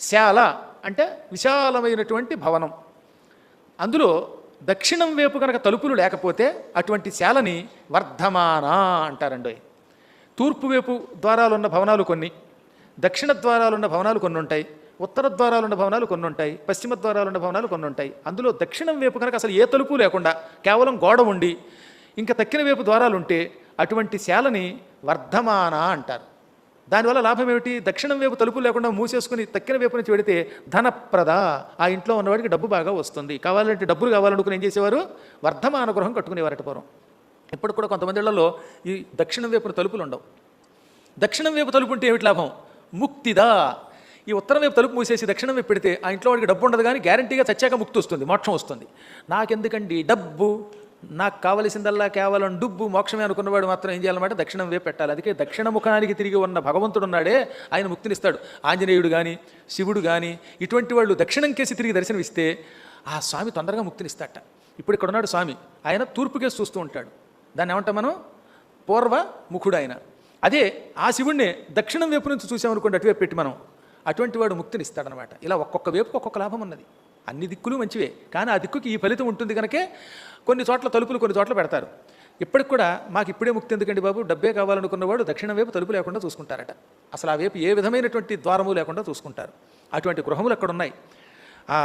శాల అంటే విశాలమైనటువంటి భవనం. అందులో దక్షిణం వైపు కనుక తలుపులు లేకపోతే అటువంటి శాలని వర్ధమాన అంటారండి. తూర్పు వైపు ద్వారాలున్న భవనాలు కొన్ని, దక్షిణ ద్వారాలున్న భవనాలు కొన్ని ఉంటాయి, ఉత్తర ద్వారాలున్న భవనాలు కొన్ని ఉంటాయి, పశ్చిమ ద్వారాలున్న భవనాలు కొన్ని ఉంటాయి. అందులో దక్షిణం వైపు కనుక అసలు ఏ తలుపు లేకుండా కేవలం గోడ ఉండి ఇంకా తక్కిన వైపు ద్వారాలు ఉంటే అటువంటి శాలని వర్ధమాన అంటారు. దానివల్ల లాభం ఏమిటి? దక్షిణం వైపు తలుపులు లేకుండా మూసేసుకుని తక్కిన వైపు నుంచి పెడితే ధనప్రద, ఆ ఇంట్లో ఉన్నవాడికి డబ్బు బాగా వస్తుంది. కావాలంటే డబ్బులు కావాలనుకుని ఏం చేసేవారు? వర్ధమాన గృహం కట్టుకునేవారట పూర్వం. ఇప్పుడు కూడా కొంతమంది ఇళ్లలో ఈ దక్షిణం వైపున తలుపులు ఉండవు. దక్షిణం వైపు తలుపు ఉంటే ఏమిటి లాభం? ముక్తిదా. ఈ ఉత్తరం వైపు తలుపు మూసేసి దక్షిణం వైపు పెడితే ఆ ఇంట్లో వాడికి డబ్బు ఉండదు, కానీ గ్యారంటీగా చచ్చాక ముక్తి వస్తుంది, మోక్షం వస్తుంది. నాకెందుకండి డబ్బు, నాకు కావలసిందల్లా కేవలం డబ్బు మోక్షమే అనుకున్నవాడు మాత్రం ఏం చేయాలన్నమాట? దక్షిణం వైపు పెట్టాలి. అందుకే దక్షిణ ముఖానికి తిరిగి ఉన్న భగవంతుడు ఉన్నాడే, ఆయన ముక్తినిస్తాడు. ఆంజనేయుడు కానీ శివుడు కానీ ఇటువంటి వాళ్ళు దక్షిణం కేసి తిరిగి దర్శనమిస్తే ఆ స్వామి తొందరగా ముక్తినిస్తాట. ఇప్పుడు ఇక్కడ ఉన్నాడు స్వామి, ఆయన తూర్పు కేసి చూస్తూ ఉంటాడు. దాన్ని ఏమంటాం మనం? పూర్వ ముఖుడు ఆయన. అదే ఆ శివుణ్ణి దక్షిణం వైపు నుంచి చూసామనుకోండి, అటువైపు పెట్టి మనం, అటువంటి వాడు ముక్తినిస్తాడనమాట. ఇలా ఒక్కొక్క వైపుకి ఒక్కొక్క లాభం ఉన్నది. అన్ని దిక్కులు మంచివే, కానీ ఆ దిక్కుకి ఈ ఫలితం ఉంటుంది కనుకే కొన్ని చోట్ల తలుపులు కొన్ని చోట్ల పెడతారు. ఇప్పటికి కూడా మాకు ఇప్పుడే ముక్తి ఎందుకండి బాబు, డబ్బే కావాలనుకున్నవాడు దక్షిణ వైపు తలుపు లేకుండా చూసుకుంటారట. అసలు ఆ వైపు ఏ విధమైనటువంటి ద్వారము లేకుండా చూసుకుంటారు. అటువంటి గృహములు అక్కడ ఉన్నాయి. ఆ